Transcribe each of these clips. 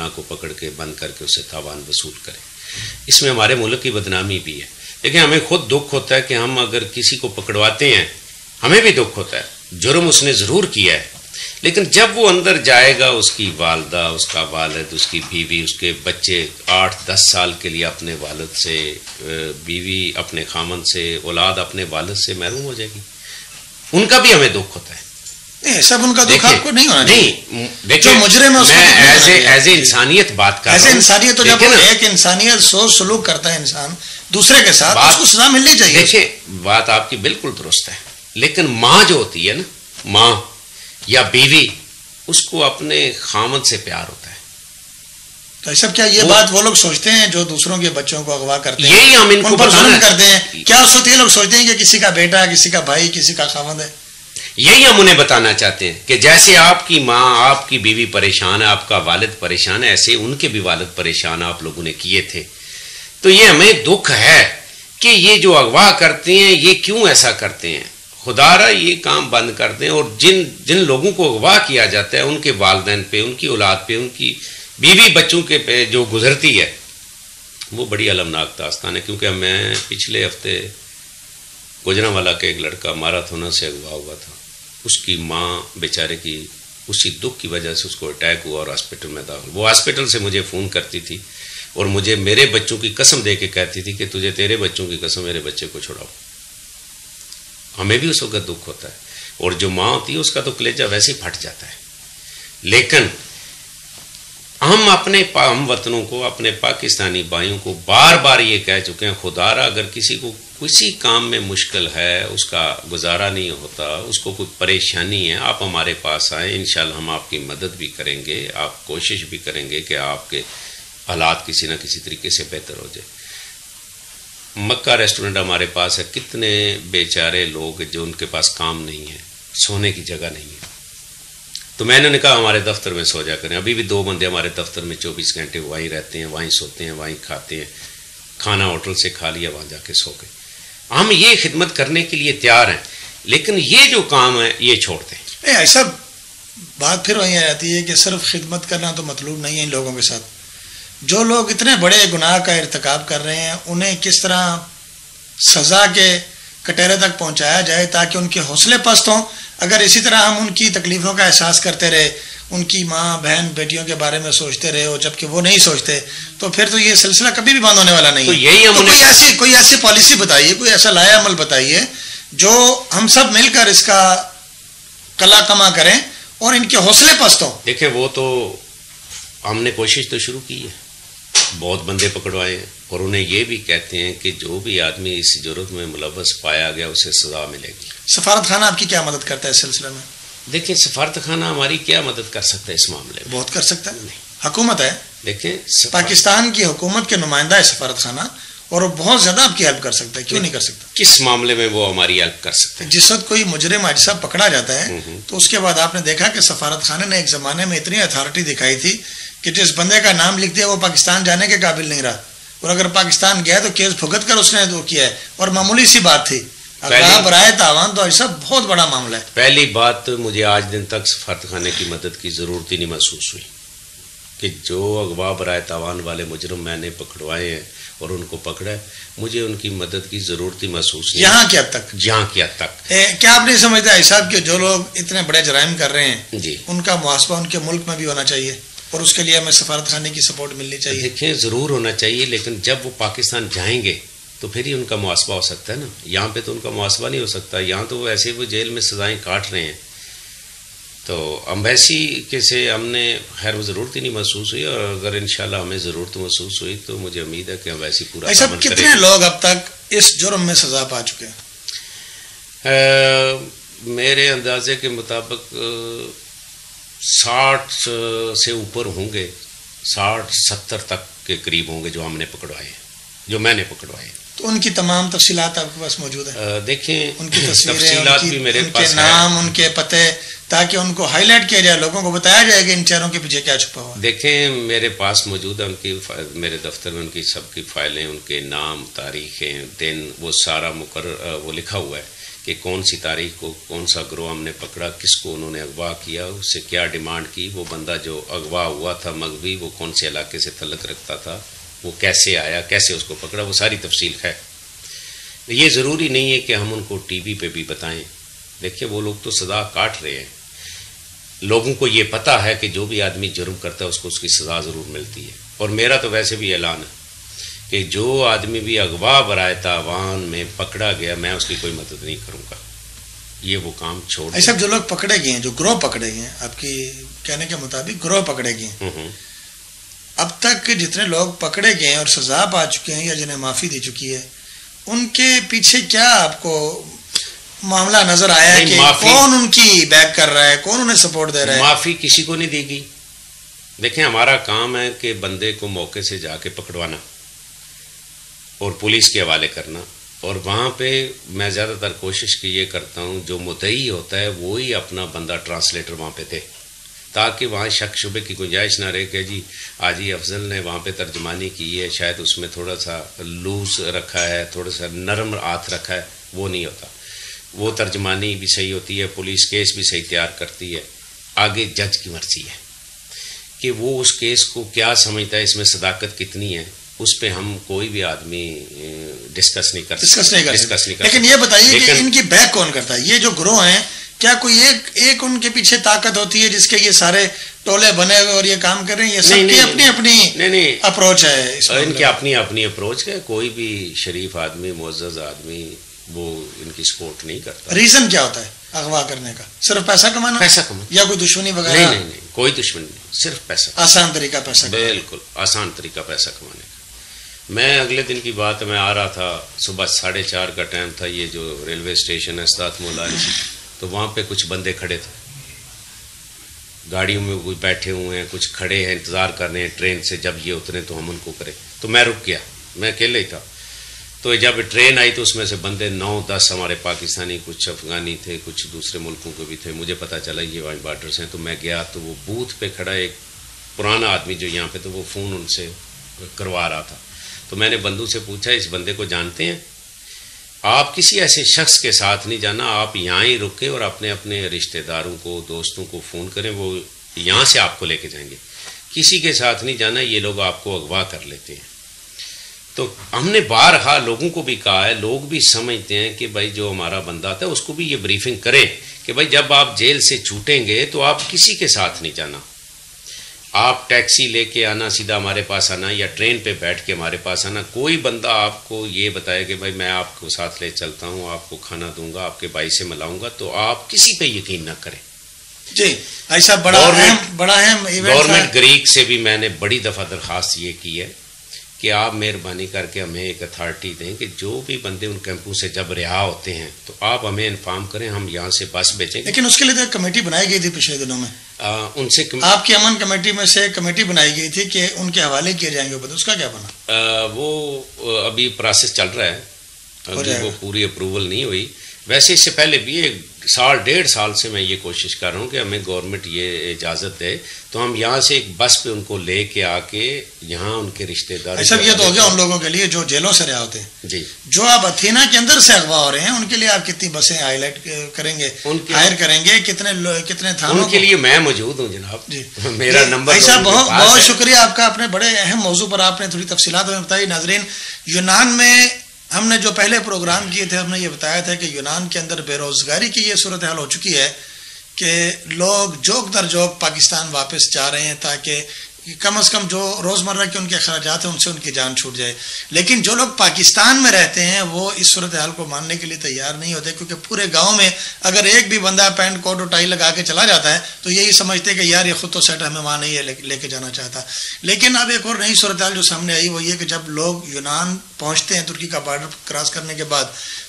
گناہ کو پکڑ کے بند کر کے اسے تاوان وصول کرے. اس میں ہمارے ملک کی بدنامی بھی ہے. لیکن ہمیں خود دکھ ہوتا ہے کہ ہم اگر کسی کو پکڑواتے ہیں ہمیں بھی دکھ ہوتا ہے, جرم اس نے ضرور کیا ہے, لیکن جب وہ اندر جائے گا اس کی والدہ, اس کا والد, اس کی بیوی, اس کے بچے 8-10 سال کے لیے اپنے والد سے, بیوی اپنے خامن سے, اولاد اپنے والد سے محروم ہو جائے گی, ان کا بھی ہمیں دکھ ہوتا ہے. سب ان کا دکھ آپ کو نہیں ہونا چاہیے. دیکھیں مجرم ہے ایز اے انسانیت بات کر رہا ہوں. ایسے انسانیت تو جب ایک انسانیت سوچ سلوک کرتا ہے انسان دوسرے کے ساتھ, اس کو سزا ملنی چاہیے. دیکھیں بات آپ کی بالکل درست ہے, لیکن ماں جو ہوتی ہے نا, ماں یا بیوی, اس کو اپنے خامد سے پیار ہوتا ہے. تو ایسا کیا یہ بات وہ لوگ سوچتے ہیں جو دوسروں کے بچوں کو اغوا کرتے ہیں, یہی ہم ان کو ظلم کرتے ہیں, کیا اس وقت یہ لوگ سوچتے ہیں کہ کسی کا بیٹا, کسی کا بھائی, کسی کا خامد ہے؟ یہی ہم انہیں بتانا چاہتے ہیں کہ جیسے آپ کی ماں, آپ کی بیوی پریشان ہے, آپ کا والد پریشان ہے, ایسے ان کے بھی والد پریشان آپ لوگوں نے کیے تھے. تو یہ ہمیں دکھ ہے کہ یہ جو اغوا کرتے ہیں یہ کیوں ایسا کرتے ہیں. خدا را یہ کام بند کر دیں, اور جن لوگوں کو اغوا کیا جاتا ہے ان کے والدین پہ, ان کی اولاد پہ, ان کی بیوی بچوں کے پہ جو گزرتی ہے وہ بڑی المناک داستان ہے. کیونکہ میں پچھلے ہفتے گوجرانوالا کے ایک لڑکا ماراتھونا سے اغوا ہوا تھا. اس کی ماں بیچارے کی اسی دکھ کی وجہ سے اس کو اٹیک ہوا اور ہاسپٹل میں داخل. وہ ہاسپٹل سے مجھے فون کرتی تھی اور مجھے میرے بچوں کی قسم دے کے کہتی تھی کہ تجھے تیرے بچوں کی قسم میرے بچے کو چھڑاؤ. ہمیں بھی اس وقت دکھ ہوتا ہے, اور جو ماں ہوتی ہے اس کا تو کلیجہ ویسے ہی پھٹ جاتا ہے. لیکن ہم اپنے ہم وطنوں کو, اپنے پاکستانی بھائیوں کو بار بار یہ کہہ چکے ہیں, خدا را اگر کسی کو کسی کام میں مشکل ہے, اس کا گزارا نہیں ہوتا, اس کو کوئی پریشانی ہے, آپ ہمارے پاس آئیں, انشاءاللہ ہم آپ کی مدد بھی کریں گے, آپ کوشش بھی کریں گے کہ آپ کے حالات کسی نہ کسی طریقے سے بہتر ہو جائے. مکہ ریسٹورنٹ ہمارے پاس ہے, کتنے بیچارے لوگ جو ان کے پاس کام نہیں ہے, سونے کی جگہ نہیں ہے. تو میں نے کہا ہمارے دفتر میں سو جا کریں. ابھی بھی 2 بندے ہمارے دفتر میں 24 گھنٹے وہیں رہتے ہیں, وہیں سوتے ہیں, وہیں کھاتے ہیں, کھانا ہوٹل سے کھا لیا, وہاں جا کے سو گئے. ہم یہ خدمت کرنے کے لیے تیار ہیں, لیکن یہ جو کام ہے یہ چھوڑتے ہیں. ایسا بات پھر وہیں آ جاتی ہے کہ صرف خدمت کرنا تو مطلوب نہیں ہے ان لوگوں کے ساتھ. جو لوگ اتنے بڑے گناہ کا ارتکاب کر رہے ہیں انہیں کس طرح سزا کے کٹہرے تک پہنچایا جائے تاکہ ان کے حوصلے پست ہوں. اگر اسی طرح ہم ان کی تکلیفوں کا احساس کرتے رہے, ان کی ماں بہن بیٹیوں کے بارے میں سوچتے رہے, اور جبکہ وہ نہیں سوچتے, تو پھر تو یہ سلسلہ کبھی بھی بند ہونے والا نہیں ہے. تو کوئی ایسی پالیسی بتائیے, کوئی ایسا لایا عمل بتائیے جو ہم سب مل کر اس کا کلا کما کریں اور ان کے حوصلے پست ہوں. دیکھیں وہ تو ہم نے کوشش تو شروع کی ہے, بہت بندے پکڑوائے ہیں, اور انہیں یہ بھی کہتے ہیں کہ جو بھی آدمی اس جرم میں ملوث پایا گیا اسے سزا ملے گی. سفارت خانہ آپ کی کیا مدد کرتا ہے اس سلسلے میں؟ دیکھیں سفارت خانہ ہماری کیا مدد کر سکتا ہے اس معاملے میں؟ بہت کر سکتا ہے. نہیں, حکومت ہے, دیکھیں پاکستان کی حکومت کے نمائندہ ہے سفارت خانہ, اور وہ بہت زیادہ آپ کی ہیلپ کر سکتا ہے. کیوں نہیں کر سکتا؟ کس معاملے میں وہ ہماری ہیلپ کر سکتے ہیں؟ جس وقت کوئی مجرم اجزا پکڑا جاتا ہے تو اس کے بعد آپ نے دیکھا کہ سفارت خانے نے ایک زمانے میں اتنی اتھارٹی دکھائی تھی کہ جس بندے کا نام لکھ دیا وہ پاکستان جانے کے قابل نہیں رہا, اور اگر پاکستان گیا تو کیس بھگت کر اس نے وہ کیا ہے, اور معمولی سی بات تھی. اغوا برائے تاوان تو ایسا بہت بڑا معاملہ ہے. پہلی بات مجھے آج دن تک سفارت خانے کی مدد کی ضرورت ہی نہیں محسوس ہوئی کہ جو اغوا برائے تاوان والے مجرم میں نے پکڑوائے ہیں اور ان کو پکڑا ہے, مجھے ان کی مدد کی ضرورت ہی محسوس نہیں. یہاں کیا تک جہاں کیا تک کیا آپ نہیں سمجھتا ہے صاحب کہ جو لوگ اتنے بڑے جرائم کر رہے ہیں جی, ان کا محاسبہ ان کے ملک میں بھی ہونا چاہیے, اور اس کے لیے ہمیں سفارت خانے کی سپورٹ ملنی چاہیے. دیکھیں ضرور ہونا چاہیے, لیکن جب وہ پاکستان جائیں گے تو پھر ہی ان کا محاسبہ ہو سکتا ہے نا. یہاں پہ تو ان کا محاسبہ نہیں ہو سکتا. یہاں تو وہ ایسے وہ جیل میں سزائیں کاٹ رہے ہیں. تو امبیسی کے سے ہم نے خیر وہ ضرورت ہی نہیں محسوس ہوئی, اور اگر انشاءاللہ ہمیں ضرورت محسوس ہوئی تو مجھے امید ہے کہ امبیسی پورا ایسا کتنے لوگ اب تک اس جرم میں سزا پا چکے ہیں؟ میرے اندازے کے مطابق 60 سے اوپر ہوں گے, 60-70 تک کے قریب ہوں گے جو ہم نے پکڑوائے ہیں, جو میں نے پکڑوائے ہیں. تو ان کی تمام تفصیلات آپ کے پاس موجود ہیں؟ دیکھیں ان کی تفصیلات بھی میرے پاس ان کے نام, ان کے پتے, تاکہ ان کو ہائی لائٹ کیا جائے, لوگوں کو بتایا جائے کہ ان چہروں کے پیچھے کیا چھپا ہوا. دیکھیں میرے پاس موجود ہے ان کی, میرے دفتر میں ان کی سب کی فائلیں, ان کے نام, تاریخیں, دن, وہ سارا مقرر وہ لکھا ہوا ہے کہ کون سی تاریخ کو کون سا گروہ ہم نے پکڑا، کس کو انہوں نے اغوا کیا، اس سے کیا ڈیمانڈ کی، وہ بندہ جو اغوا ہوا تھا مغوی وہ کون سے علاقے سے تعلق رکھتا تھا، وہ کیسے آیا، کیسے اس کو پکڑا، وہ ساری تفصیل ہے۔ یہ ضروری نہیں ہے کہ ہم ان کو ٹی وی پہ بھی بتائیں۔ دیکھیے وہ لوگ تو سزا کاٹ رہے ہیں، لوگوں کو یہ پتا ہے کہ جو بھی آدمی جرم کرتا ہے اس کو اس کی سزا ضرور ملتی ہے۔ اور میرا تو ویسے بھی اعلان ہے کہ جو آدمی بھی اغوا برائے تاوان میں پکڑا گیا میں اس کی کوئی مدد نہیں کروں گا، یہ وہ کام چھوڑ دیں۔ ایسا جو لوگ پکڑے گئے ہیں، جو گروہ پکڑے گئے ہیں، آپ کی کہنے کے مطابق گروہ پکڑے گئے ہیں، اب تک جتنے لوگ پکڑے گئے ہیں اور سزا پا چکے ہیں یا جنہیں معافی دی چکی ہے، ان کے پیچھے کیا آپ کو معاملہ نظر آیا ہے کہ کون ان کی بیک کر رہا ہے، کون انہیں سپورٹ دے رہا ہے؟ معافی کسی کو نہیں دے گی۔ دیکھیں ہمارا کام ہے کہ بندے کو موقع سے جا کے پکڑوانا اور پولیس کے حوالے کرنا، اور وہاں پہ میں زیادہ تر کوشش کی یہ کرتا ہوں جو مدعی ہوتا ہے وہی اپنا بندہ ٹرانسلیٹر وہاں پہ دے، تاکہ وہاں شک شبے کی گنجائش نہ رہے کہ جی حاجی افضل نے وہاں پہ ترجمانی کی ہے، شاید اس میں تھوڑا سا لوز رکھا ہے، تھوڑا سا نرم ہاتھ رکھا ہے، وہ نہیں ہوتا۔ وہ ترجمانی بھی صحیح ہوتی ہے، پولیس کیس بھی صحیح تیار کرتی ہے، آگے جج کی مرضی ہے کہ وہ اس کیس کو کیا سمجھتا ہے، اس میں صداقت کتنی ہے، اس پہ ہم کوئی بھی آدمی ڈسکس نہیں کر سکتے۔ لیکن یہ بتائیے کہ ان کی بیک کون کرتا ہے؟ یہ جو گروہ ہیں کیا کوئی ایک ان کے پیچھے طاقت ہوتی ہے جس کے یہ سارے ٹولے بنے ہوئے اور یہ کام کر رہے ہیں؟ یہ سب کی اپنی اپنی اپروچ ہے، ان کی اپنی اپنی اپروچ ہے، کوئی بھی شریف آدمی معزز آدمی وہ ان کی سپورٹ نہیں کرتا۔ ریزن کیا ہوتا ہے اغوا کرنے کا؟ صرف پیسہ کمانا؟ پیسہ کمانا یا کوئی دشمنی وغیرہ؟ نہیں، کوئی دشمنی نہیں، صرف پیسہ، آسان طریقہ پیسہ، بالکل آسان طریقہ پیسہ کمانے کا۔ میں اگلے دن کی بات، میں آ رہا تھا صبح 4:30 کا ٹائم تھا، یہ جو ریلوے اسٹیشن ہے استاد مولا علی، تو وہاں پہ کچھ بندے کھڑے تھے، گاڑیوں میں کوئی بیٹھے ہوئے ہیں، کچھ کھڑے ہیں انتظار کر رہے ہیں ٹرین سے جب یہ اترے تو ہم ان کو کریں، تو میں رک گیا، میں اکیلے ہی تھا۔ تو جب ٹرین آئی تو اس میں سے بندے 9-10 ہمارے پاکستانی، کچھ افغانی تھے، کچھ دوسرے ملکوں کے بھی تھے، مجھے پتا چلا یہ وہاں بارڈرز ہیں، تو میں گیا تو وہ بوتھ پہ کھڑا ایک پرانا آدمی جو یہاں پہ، تو وہ فون ان سے کروا رہا تھا، تو میں نے بندو سے پوچھا اس بندے کو جانتے ہیں؟ آپ کسی ایسے شخص کے ساتھ نہیں جانا، آپ یہاں ہی رکیں اور اپنے اپنے رشتہ داروں کو، دوستوں کو فون کریں، وہ یہاں سے آپ کو لے کے جائیں گے، کسی کے ساتھ نہیں جانا، یہ لوگ آپ کو اغوا کر لیتے ہیں۔ تو ہم نے بارہا لوگوں کو بھی کہا ہے، لوگ بھی سمجھتے ہیں کہ بھائی جو ہمارا بندہ تھا اس کو بھی یہ بریفنگ کریں کہ بھائی جب آپ جیل سے چھوٹیں گے تو آپ کسی کے ساتھ نہیں جانا، آپ ٹیکسی لے کے آنا، سیدھا ہمارے پاس آنا یا ٹرین پہ بیٹھ کے ہمارے پاس آنا، کوئی بندہ آپ کو یہ بتائے کہ بھائی میں آپ کو ساتھ لے چلتا ہوں، آپ کو کھانا دوں گا، آپ کے بھائی سے ملاؤں گا، تو آپ کسی پہ یقین نہ کریں۔ جی ایسا بڑا اہم گورنمنٹ گریک سے بھی میں نے بڑی دفعہ درخواست یہ کی ہے کہ آپ مہربانی کر کے ہمیں ایک اتھارٹی دیں کہ جو بھی بندے ان کیمپوں سے جب رہا ہوتے ہیں تو آپ ہمیں انفارم کریں، ہم یہاں سے بس بھیجیں گے۔ لیکن اس کے لیے تو ایک کمیٹی بنائی گئی تھی پچھلے دنوں میں، ان سے آپ کی امن کمیٹی میں سے کمیٹی بنائی گئی تھی کہ ان کے حوالے کیے جائیں گے، اس کا کیا بنا؟ وہ ابھی پروسیس چل رہا ہے، ابھی وہ پوری اپروول نہیں ہوئی۔ ویسے اس سے پہلے بھی 1.5 سال سے میں یہ کوشش کر رہا ہوں کہ ہمیں گورنمنٹ یہ اجازت دے تو ہم یہاں سے ایک بس پہ ان کو لے کے آ کے یہاں ان کے رشتے دار۔ ایسا یہ تو ہو گیا ان لوگوں کے لیے جو جیلوں سے رہا ہوتے ہیں، جی، جو آپ اتھینا کے اندر سے اغوا ہو رہے ہیں ان کے لیے آپ کتنی بسیں ہائی لائٹ کریں گے، ہائر کریں گے، کتنے تھانوں؟ ان کے لیے میں موجود ہوں جناب، جی میرا نمبر۔ ایسا بہت شکریہ آپ کا، اپنے بڑے اہم موضوع پر آپ نے تھوڑی تفصیلات ہمیں بتائی۔ ناظرین، یونان میں ہم نے جو پہلے پروگرام کیے تھے ہم نے یہ بتایا تھا کہ یونان کے اندر بے روزگاری کی یہ صورتحال ہو چکی ہے کہ لوگ جوک در جوک پاکستان واپس جا رہے ہیں تاکہ کم از کم جو روزمرہ کے ان کے اخراجات ہیں ان سے ان کی جان چھوٹ جائے، لیکن جو لوگ پاکستان میں رہتے ہیں وہ اس صورتحال کو ماننے کے لیے تیار نہیں ہوتے، کیونکہ پورے گاؤں میں اگر ایک بھی بندہ پینٹ کوٹ اور ٹائی لگا کے چلا جاتا ہے تو یہی سمجھتے کہ یار یہ خود تو سیٹ ہمیں وہاں نہیں ہے لے کے جانا چاہتا۔ لیکن اب ایک اور نئی صورتحال جو سامنے آئی وہ یہ کہ جب لوگ یونان پہنچتے ہیں ترکی کا بارڈر کراس کرنے کے بعد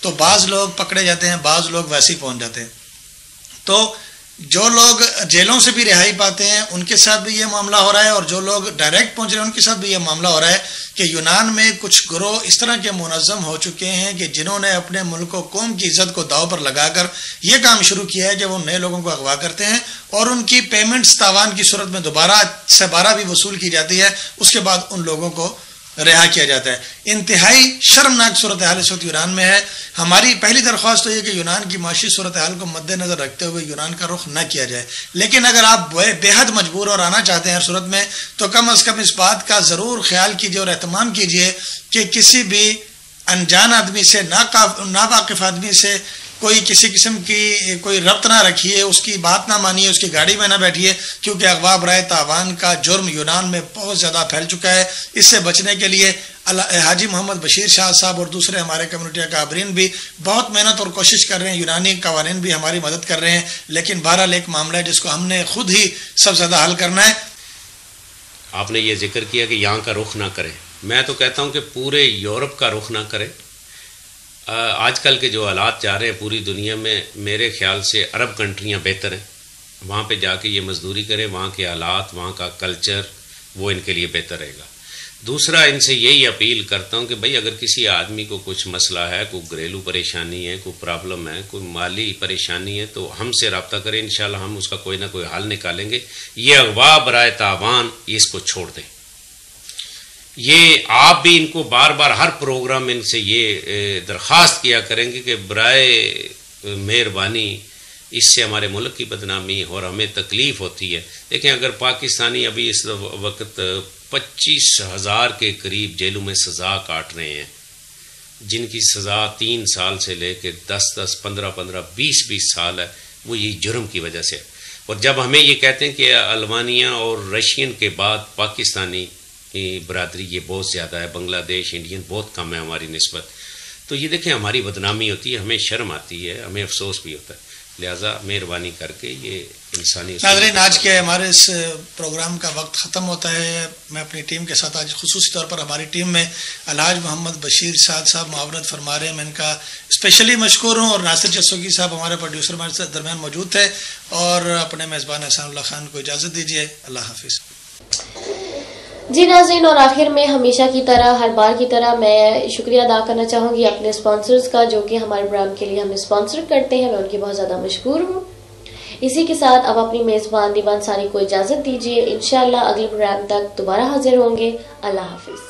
تو بعض لوگ پکڑے جاتے ہیں، بعض لوگ ویسے ہی پہنچ جاتے ہیں، تو جو لوگ جیلوں سے بھی رہائی پاتے ہیں ان کے ساتھ بھی یہ معاملہ ہو رہا ہے، اور جو لوگ ڈائریکٹ پہنچ رہے ہیں ان کے ساتھ بھی یہ معاملہ ہو رہا ہے کہ یونان میں کچھ گروہ اس طرح کے منظم ہو چکے ہیں کہ جنہوں نے اپنے ملک و قوم کی عزت کو داؤ پر لگا کر یہ کام شروع کیا ہے کہ وہ نئے لوگوں کو اغوا کرتے ہیں اور ان کی پیمنٹس تاوان کی صورت میں دوبارہ بھی وصول کی جاتی ہے، اس کے بعد ان لوگوں کو رہا کیا جاتا ہے. انتہائی شرمناک صورتحال اس وقت یونان میں ہے. ہماری پہلی درخواست تو یہ کہ یونان کی معاشی صورتحال کو مد نظر رکھتے ہوئے یونان کا رخ نہ کیا جائے. لیکن اگر آپ بے حد مجبور اور آنا چاہتے ہیں ہر صورت میں تو کم از کم اس بات کا ضرور خیال کیجیے اور اہتمام کیجیے کہ کسی بھی انجان آدمی سے ناواقف آدمی سے کوئی کسی قسم کی کوئی ربط نہ رکھیے، اس کی بات نہ مانیے، اس کی گاڑی میں نہ بیٹھیے، کیونکہ اغوا برائے تاوان کا جرم یونان میں بہت زیادہ پھیل چکا ہے. اس سے بچنے کے لیے حاجی محمد بشیر شاہ صاحب اور دوسرے ہمارے کمیونٹی اکابرین بھی بہت محنت اور کوشش کر رہے ہیں. یونانی قوانین بھی ہماری مدد کر رہے ہیں. لیکن بہرحال ایک معاملہ ہے جس کو ہم نے خود ہی سب زیادہ حل کرنا ہے. آپ نے یہ ذکر کیا کہ یہاں کا رخ نہ کرے. میں تو کہتا ہوں کہ پورے یورپ کا رخ نہ کرے. آج کل کے جو حالات جا رہے ہیں پوری دنیا میں، میرے خیال سے عرب کنٹریاں بہتر ہیں. وہاں پہ جا کے یہ مزدوری کریں، وہاں کے حالات، وہاں کا کلچر، وہ ان کے لیے بہتر رہے گا. دوسرا، ان سے یہی اپیل کرتا ہوں کہ بھائی اگر کسی آدمی کو کچھ مسئلہ ہے، کوئی گھریلو پریشانی ہے، کوئی پرابلم ہے، کوئی مالی پریشانی ہے تو ہم سے رابطہ کریں. انشاءاللہ ہم اس کا کوئی نہ کوئی حل نکالیں گے. یہ اغوا برائے تاوان، اس کو چھوڑ دیں. یہ آپ بھی ان کو بار بار ہر پروگرام ان سے یہ درخواست کیا کریں گے کہ برائے مہربانی اس سے ہمارے ملک کی بدنامی اور ہمیں تکلیف ہوتی ہے. دیکھیں اگر پاکستانی ابھی اس وقت 25,000 کے قریب جیلوں میں سزا کاٹ رہے ہیں، جن کی سزا 3 سال سے لے کے 10 15 20 سال ہے، وہ یہی جرم کی وجہ سے. اور جب ہمیں یہ کہتے ہیں کہ المانیہ اور رشین کے بعد پاکستانی برادری یہ بہت زیادہ ہے، بنگلہ دیش انڈین بہت کم ہے ہماری نسبت، تو یہ دیکھیں ہماری بدنامی ہوتی ہے، ہمیں شرم آتی ہے، ہمیں افسوس بھی ہوتا ہے. لہٰذا مہربانی کر کے یہ انسانی. ناظرین، آج کے ہمارے اس پروگرام کا وقت ختم ہوتا ہے. میں اپنی ٹیم کے ساتھ آج خصوصی طور پر ہماری ٹیم میں الحاج محمد بشیر سعد صاحب معاونت فرما رہے ہیں، میں ان کا اسپیشلی مشکور ہوں. اور ناصر چسوکی صاحب ہمارے پروڈیوسر ہمارے درمیان موجود تھے. اور اپنے میزبان احسان اللہ خان کو اجازت دیجیے. اللہ حافظ. جی ناظرین، اور آخر میں ہمیشہ کی طرح، ہر بار کی طرح میں شکریہ ادا کرنا چاہوں گی اپنے اسپانسرز کا جو کہ ہمارے پروگرام کے لیے ہمیں اسپانسر کرتے ہیں. میں ان کی بہت زیادہ مشکور ہوں. اسی کے ساتھ اب اپنی میزبان دیوان ثانی کو اجازت دیجیے. انشاءاللہ اگلے پروگرام تک دوبارہ حاضر ہوں گے. اللہ حافظ.